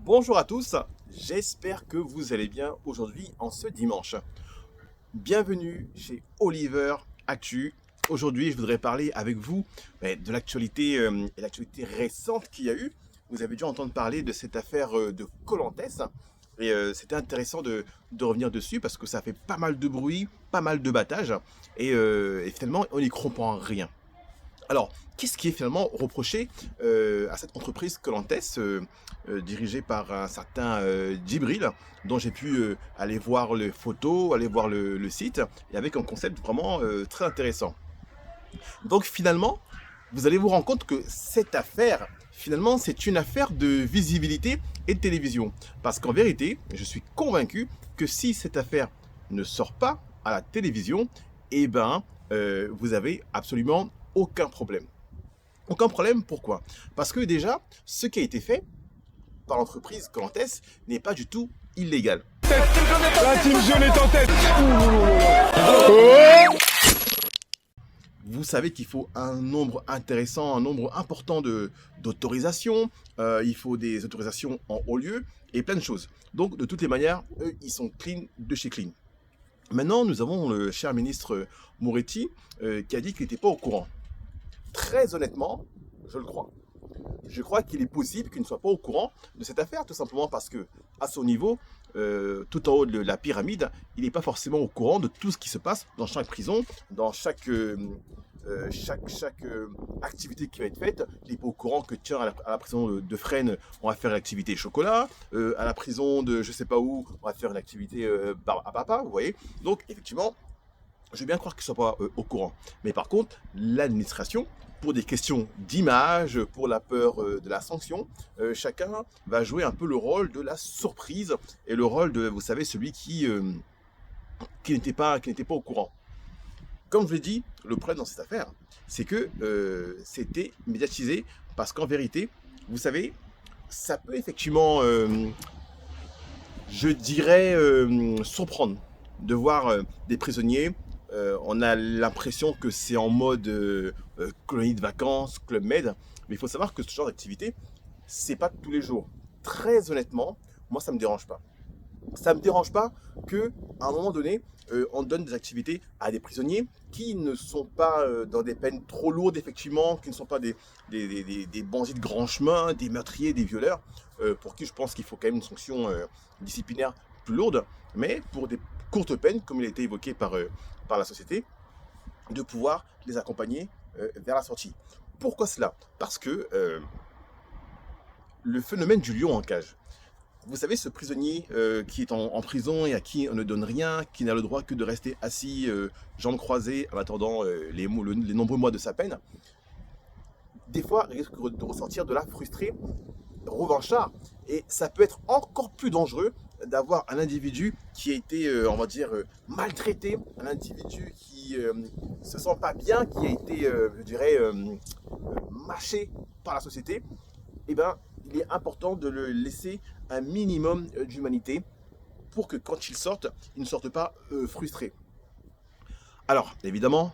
Bonjour à tous, j'espère que vous allez bien aujourd'hui en ce dimanche. Bienvenue chez Oliver Actu. Aujourd'hui, je voudrais parler avec vous de l'actualité et l'actualité récente qu'il y a eu. Vous avez dû entendre parler de cette affaire de Kolantes. Et c'était intéressant de revenir dessus parce que ça fait pas mal de bruit, pas mal de battage. Et finalement, on n'y comprend rien. Alors, qu'est-ce qui est finalement reproché à cette entreprise Kolantes, dirigée par un certain Djibril, dont j'ai pu aller voir les photos, aller voir le site, et avec un concept vraiment très intéressant. Donc finalement, vous allez vous rendre compte que cette affaire, finalement, c'est une affaire de visibilité et de télévision. Parce qu'en vérité, je suis convaincu que si cette affaire ne sort pas à la télévision, eh ben, vous avez absolument aucun problème. Aucun problème, pourquoi? Parce que déjà, ce qui a été fait par l'entreprise Kolantes n'est pas du tout illégal. La team jaune est en tête. Vous savez qu'il faut un nombre intéressant, un nombre important d'autorisations. Il faut des autorisations en haut lieu et plein de choses. Donc, de toutes les manières, eux, ils sont clean de chez clean. Maintenant, nous avons le cher ministre Moretti qui a dit qu'il n'était pas au courant. Très honnêtement, je le crois. Je crois qu'il est possible qu'il ne soit pas au courant de cette affaire, tout simplement parce que, à son niveau, tout en haut de la pyramide, il n'est pas forcément au courant de tout ce qui se passe dans chaque prison, dans chaque activité qui va être faite. Il n'est pas au courant que, tiens, à la prison de Fresnes, on va faire l'activité chocolat, à la prison de je sais pas où, on va faire une activité à papa, vous voyez. Donc, effectivement, je veux bien croire qu'ils ne soient pas au courant. Mais par contre, l'administration, pour des questions d'image, pour la peur de la sanction, chacun va jouer un peu le rôle de la surprise et le rôle de, vous savez, celui qui n'était pas au courant. Comme je l'ai dit, le problème dans cette affaire, c'est que c'était médiatisé parce qu'en vérité, vous savez, ça peut effectivement, je dirais, surprendre de voir des prisonniers. On a l'impression que c'est en mode colonie de vacances, Club Med, mais il faut savoir que ce genre d'activité, c'est pas tous les jours. Très honnêtement, moi ça me dérange pas. Ça me dérange pas que, à un moment donné, on donne des activités à des prisonniers qui ne sont pas dans des peines trop lourdes, effectivement, qui ne sont pas des bandits de grand chemin, des meurtriers, des violeurs, pour qui je pense qu'il faut quand même une sanction disciplinaire plus lourde, mais pour des courtes peines, comme il a été évoqué par la société, de pouvoir les accompagner vers la sortie. Pourquoi cela? Parce que le phénomène du lion en cage, vous savez, ce prisonnier qui est en prison et à qui on ne donne rien, qui n'a le droit que de rester assis, jambes croisées, en attendant les nombreux mois de sa peine, des fois risque de ressortir de là frustré, revanchard, et ça peut être encore plus dangereux d'avoir un individu qui a été, on va dire, maltraité, un individu qui se sent pas bien, qui a été, je dirais, mâché par la société. Eh ben, il est important de le laisser un minimum d'humanité pour que quand il sorte, il ne sorte pas frustré. Alors, évidemment,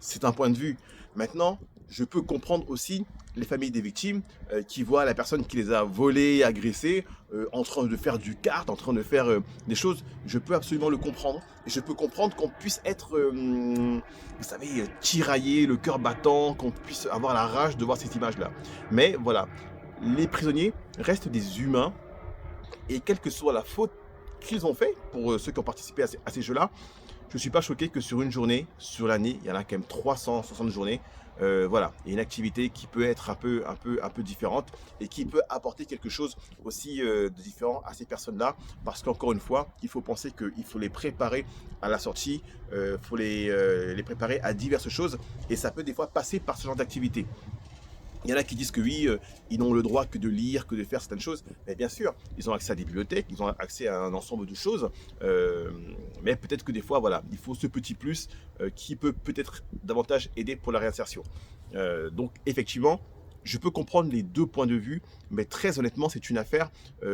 c'est un point de vue. Maintenant, je peux comprendre aussi les familles des victimes qui voient la personne qui les a volés, agressés, en train de faire du kart, en train de faire des choses. Je peux absolument le comprendre. Et je peux comprendre qu'on puisse être, vous savez, tiraillé, le cœur battant, qu'on puisse avoir la rage de voir cette image-là. Mais voilà, les prisonniers restent des humains. Et quelle que soit la faute qu'ils ont fait, pour ceux qui ont participé à ces jeux-là, je ne suis pas choqué que sur une journée, sur l'année, il y en a quand même 360 journées. Voilà, il y a une activité qui peut être un peu différente et qui peut apporter quelque chose aussi de différent à ces personnes-là. Parce qu'encore une fois, il faut penser qu'il faut les préparer à la sortie, il faut les préparer à diverses choses. Et ça peut des fois passer par ce genre d'activité. Il y en a qui disent que oui, ils n'ont le droit que de lire, que de faire certaines choses. Mais bien sûr, ils ont accès à des bibliothèques, ils ont accès à un ensemble de choses. Mais peut-être que des fois, voilà, il faut ce petit plus qui peut peut-être davantage aider pour la réinsertion. Donc effectivement, je peux comprendre les deux points de vue, mais très honnêtement, c'est une affaire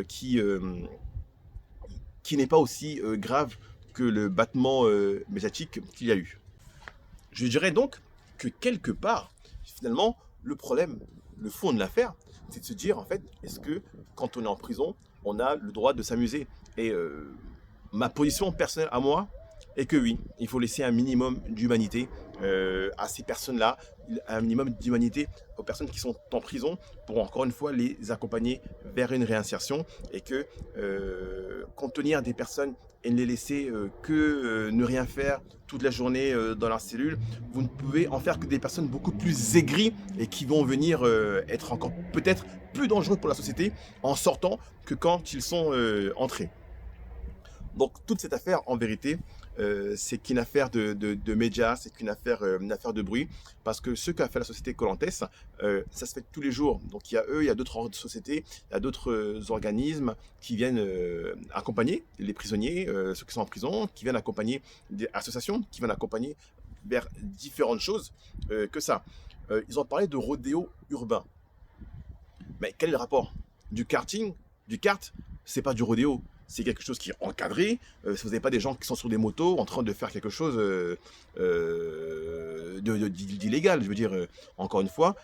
qui n'est pas aussi grave que le battement médiatique qu'il y a eu. Je dirais donc que quelque part, finalement, le problème, le fond de l'affaire, c'est de se dire, en fait, est-ce que quand on est en prison, on a le droit de s'amuser? Et ma position personnelle à moi est que oui, il faut laisser un minimum d'humanité à ces personnes-là, un minimum d'humanité aux personnes qui sont en prison pour encore une fois les accompagner vers une réinsertion et que contenir des personnes et ne les laisser que ne rien faire toute la journée dans leur cellule, vous ne pouvez en faire que des personnes beaucoup plus aigries et qui vont venir être encore peut-être plus dangereux pour la société en sortant que quand ils sont entrés. Donc toute cette affaire, en vérité, c'est qu'une affaire de médias, c'est une affaire de bruit, parce que ce qu'a fait la société Colantes, ça se fait tous les jours. Donc il y a eux, il y a d'autres sociétés, il y a d'autres organismes qui viennent accompagner les prisonniers, ceux qui sont en prison, qui viennent accompagner des associations, qui viennent accompagner vers différentes choses que ça. Ils ont parlé de rodéo urbain. Mais quel est le rapport? Du karting, du kart, c'est pas du rodéo. C'est quelque chose qui est encadré. Si vous n'avez pas des gens qui sont sur des motos en train de faire quelque chose d'illégal, je veux dire, encore une fois,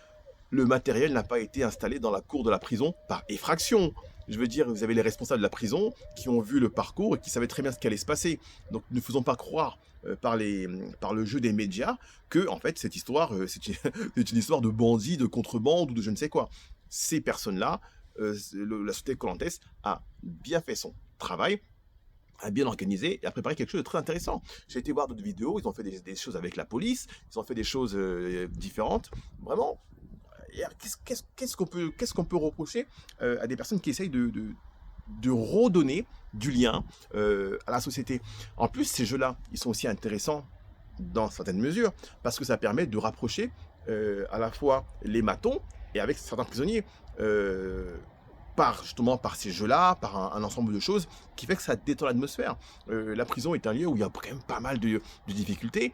le matériel n'a pas été installé dans la cour de la prison par effraction. Je veux dire, vous avez les responsables de la prison qui ont vu le parcours et qui savaient très bien ce qui allait se passer. Donc ne faisons pas croire par le jeu des médias que, en fait, cette histoire, c'est une histoire de bandits, de contrebande ou de je ne sais quoi. Ces personnes-là, la société Colantes a bien fait son travail, a bien organisé et a préparé quelque chose de très intéressant. J'ai été voir d'autres vidéos, ils ont fait des choses avec la police, ils ont fait des choses différentes. Vraiment, qu'est-ce qu'on peut reprocher à des personnes qui essayent de redonner du lien à la société? En plus, ces jeux-là, ils sont aussi intéressants dans certaines mesures parce que ça permet de rapprocher à la fois les matons et avec certains prisonniers. Par ces jeux-là, par un ensemble de choses qui fait que ça détend l'atmosphère. La prison est un lieu où il y a quand même pas mal de difficultés.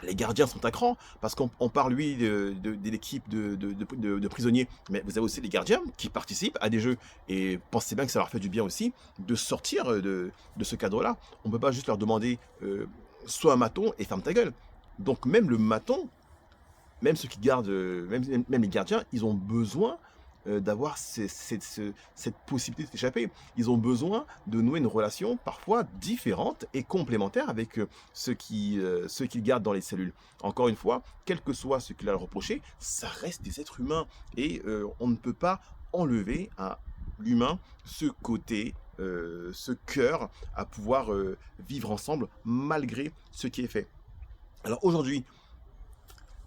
Les gardiens sont à cran, parce qu'on parle, oui, de l'équipe de prisonniers, mais vous avez aussi les gardiens qui participent à des jeux, et pensez bien que ça leur fait du bien aussi de sortir de ce cadre-là. On ne peut pas juste leur demander sois un maton et ferme ta gueule. Donc même le maton, même ceux qui gardent, même les gardiens, ils ont besoin d'avoir cette possibilité de s'échapper. Ils ont besoin de nouer une relation parfois différente et complémentaire avec ceux qu'ils gardent dans les cellules. Encore une fois, quel que soit ce qu'il a à reprocher, ça reste des êtres humains et on ne peut pas enlever à l'humain ce côté, ce cœur à pouvoir vivre ensemble malgré ce qui est fait. Alors aujourd'hui,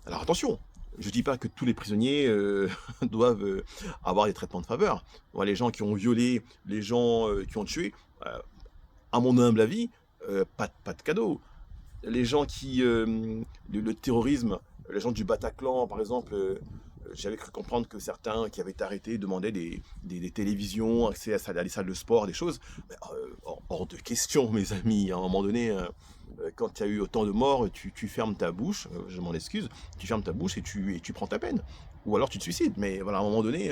alors attention, je ne dis pas que tous les prisonniers doivent avoir des traitements de faveur. Bon, les gens qui ont violé, les gens qui ont tué, à mon humble avis, pas de cadeau. Les gens qui... le terrorisme, les gens du Bataclan, par exemple, j'avais cru comprendre que certains qui avaient été arrêtés demandaient des télévisions, accès à des salles de sport, des choses. Mais, hors de question, mes amis. À un moment donné, quand il y a eu autant de morts, tu fermes ta bouche, je m'en excuse, tu fermes ta bouche et tu prends ta peine. Ou alors tu te suicides. Mais voilà, à un moment donné,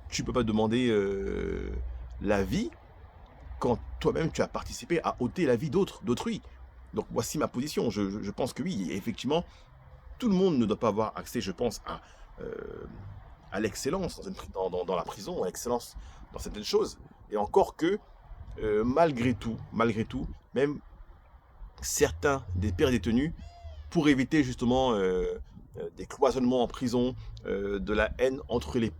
tu ne peux pas demander la vie quand toi-même tu as participé à ôter la vie d'autrui. Donc voici ma position. Je pense que oui, effectivement, tout le monde ne doit pas avoir accès, je pense, à l'excellence dans la prison, à l'excellence dans certaines choses. Et encore que, malgré tout, même certains des pires détenus, pour éviter justement des cloisonnements en prison, de la haine entre les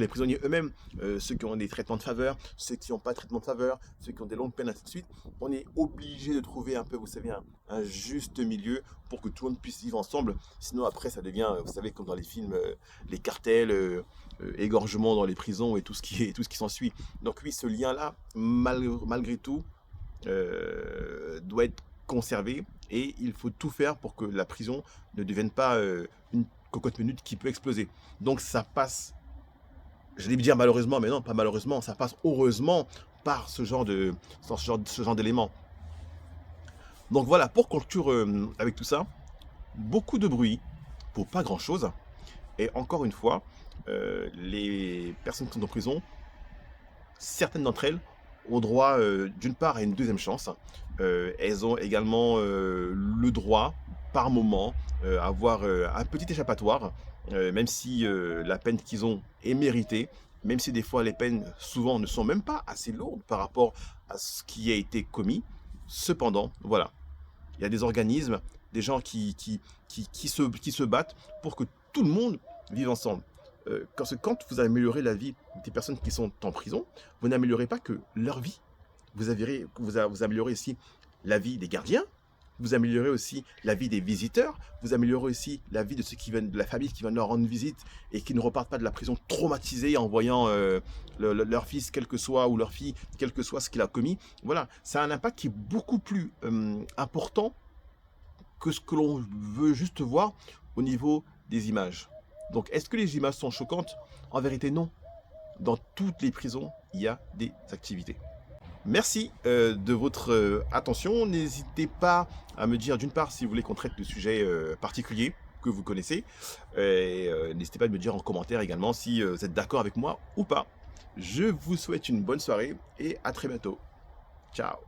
prisonniers eux-mêmes, ceux qui ont des traitements de faveur, ceux qui n'ont pas de traitement de faveur, ceux qui ont des longues peines, ainsi de suite. On est obligé de trouver un peu, vous savez, un juste milieu pour que tout le monde puisse vivre ensemble. Sinon après ça devient, vous savez, comme dans les films, les cartels, égorgements dans les prisons et tout ce qui s'ensuit. Donc oui, ce lien-là, malgré tout, doit être conservé et il faut tout faire pour que la prison ne devienne pas une cocotte minute qui peut exploser. Donc ça passe, j'allais dire malheureusement, mais non, pas malheureusement, ça passe heureusement par ce genre d'éléments. Donc voilà, pour conclure avec tout ça, beaucoup de bruit pour pas grand chose. Et encore une fois, les personnes qui sont en prison, certaines d'entre elles ont droit d'une part à une deuxième chance. Elles ont également le droit, par moment, à avoir un petit échappatoire même si la peine qu'ils ont est méritée, même si des fois les peines souvent ne sont même pas assez lourdes par rapport à ce qui a été commis. Cependant, voilà, il y a des organismes, des gens qui se battent pour que tout le monde vive ensemble. Parce que quand vous améliorez la vie des personnes qui sont en prison, vous n'améliorez pas que leur vie. Vous améliorez aussi la vie des gardiens, vous améliorez aussi la vie des visiteurs, vous améliorez aussi la vie de ceux qui viennent de la famille, qui viennent leur rendre visite et qui ne repartent pas de la prison traumatisés en voyant leur fils, quel que soit, ou leur fille, quel que soit ce qu'il a commis. Voilà, ça a un impact qui est beaucoup plus important que ce que l'on veut juste voir au niveau des images. Donc, est-ce que les images sont choquantes? En vérité, non. Dans toutes les prisons, il y a des activités. Merci de votre attention. N'hésitez pas à me dire d'une part si vous voulez qu'on traite de sujets particuliers que vous connaissez. Et n'hésitez pas à me dire en commentaire également si vous êtes d'accord avec moi ou pas. Je vous souhaite une bonne soirée et à très bientôt. Ciao.